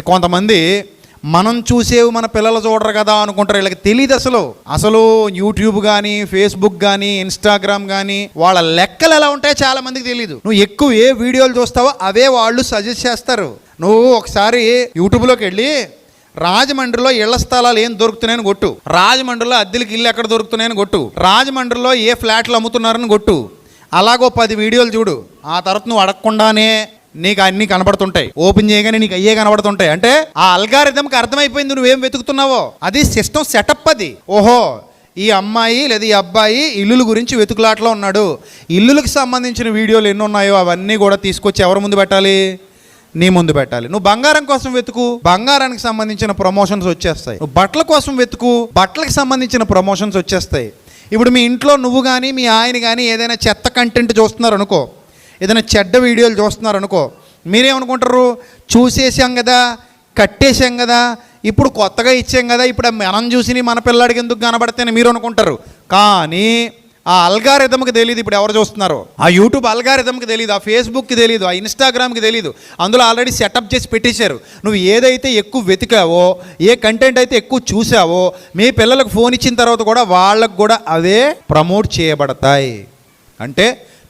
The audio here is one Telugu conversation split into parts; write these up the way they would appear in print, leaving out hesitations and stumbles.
కొంతమంది మనం చూసేవి మన పిల్లలు చూడరు కదా అనుకుంటారు. వీళ్ళకి తెలియదు అసలు యూట్యూబ్ కానీ, ఫేస్బుక్ కానీ, ఇన్స్టాగ్రామ్ కానీ వాళ్ళ లెక్కలు ఎలా ఉంటాయో చాలా మందికి తెలియదు. నువ్వు ఎక్కువ ఏ వీడియోలు చూస్తావో అవే వాళ్ళు సజెస్ట్ చేస్తారు. నువ్వు ఒకసారి యూట్యూబ్లోకి వెళ్ళి రాజమండ్రిలో ఇళ్ల స్థలాలు ఏం దొరుకుతున్నాయని కొట్టు, రాజమండ్రిలో అద్దెలకి ఇల్లు ఎక్కడ దొరుకుతున్నాయని కొట్టు, రాజమండ్రిలో ఏ ఫ్లాట్లు అమ్ముతున్నారని కొట్టు. అలాగో 10 వీడియోలు చూడు. ఆ తర్వాత నువ్వు అడగకుండానే నీకు అన్నీ కనబడుతుంటాయి. ఓపెన్ చేయగానే నీకు అయ్యే కనబడుతుంటాయి. అంటే ఆ అల్గారిథంకి అర్థమైపోయింది నువ్వేం వెతుకుతున్నావో. అది సిస్టమ్ సెటప్. అది ఓహో ఈ అమ్మాయి లేదా ఈ అబ్బాయి ఇల్లుల గురించి వెతుకులాట్లో ఉన్నాడు, ఇల్లులకు సంబంధించిన వీడియోలు ఎన్ని ఉన్నాయో అవన్నీ కూడా తీసుకొచ్చి ఎవరి ముందు పెట్టాలి? నీ ముందు పెట్టాలి. నువ్వు బంగారం కోసం వెతుకు, బంగారానికి సంబంధించిన ప్రమోషన్స్ వచ్చేస్తాయి. నువ్వు బట్టల కోసం వెతుకు, బట్టలకు సంబంధించిన ప్రమోషన్స్ వచ్చేస్తాయి. ఇప్పుడు మీ ఇంట్లో నువ్వు కానీ మీ ఆయన కానీ ఏదైనా చెత్త కంటెంట్ చూస్తున్నారు అనుకో, ఏదైనా చెడ్డ వీడియోలు చూస్తున్నారు అనుకో, మీరేమనుకుంటారు? చూసేసాం కదా, కట్టేసాం కదా, ఇప్పుడు కొత్తగా ఇచ్చాం కదా, ఇప్పుడు మనం చూసి మన పిల్లాడికి ఎందుకు కనబడితేనే మీరు అనుకుంటారు. కానీ ఆ అల్గారిథంకి తెలియదు ఇప్పుడు ఎవరు చూస్తున్నారో. ఆ యూట్యూబ్ అల్గారిథంకి తెలియదు, ఆ ఫేస్బుక్కి తెలియదు, ఆ ఇన్స్టాగ్రామ్కి తెలియదు. అందులో ఆల్రెడీ సెటప్ చేసి పెట్టేశారు. నువ్వు ఏదైతే ఎక్కువ వెతికావో, ఏ కంటెంట్ అయితే ఎక్కువ చూసావో, మీ పిల్లలకు ఫోన్ ఇచ్చిన తర్వాత కూడా వాళ్ళకు కూడా అవే ప్రమోట్ చేయబడతాయి. అంటే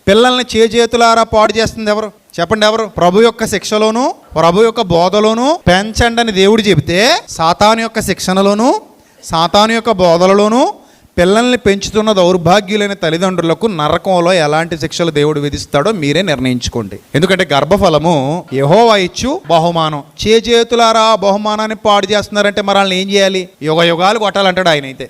పిల్లల్ని చేతులారా పాడు చేస్తుంది ఎవరు చెప్పండి? ఎవరు? ప్రభు యొక్క శిక్షలోను, ప్రభు యొక్క బోధలోను పెంచండి అని దేవుడు చెబితే, సాతాను యొక్క శిక్షణలోను, సాతాను యొక్క బోధలలోను పిల్లల్ని పెంచుతున్న దౌర్భాగ్యులైన తల్లిదండ్రులకు నరకంలో ఎలాంటి శిక్షలు దేవుడు విధిస్తాడో మీరే నిర్ణయించుకోండి. ఎందుకంటే గర్భఫలము యెహోవా ఇచ్చు బహుమానం. చేతులారా బహుమానాన్ని పాడు చేస్తున్నారంటే మరి వాళ్ళని ఏం చేయాలి? యుగ యుగాలు కొట్టాలంటాడు ఆయన అయితే.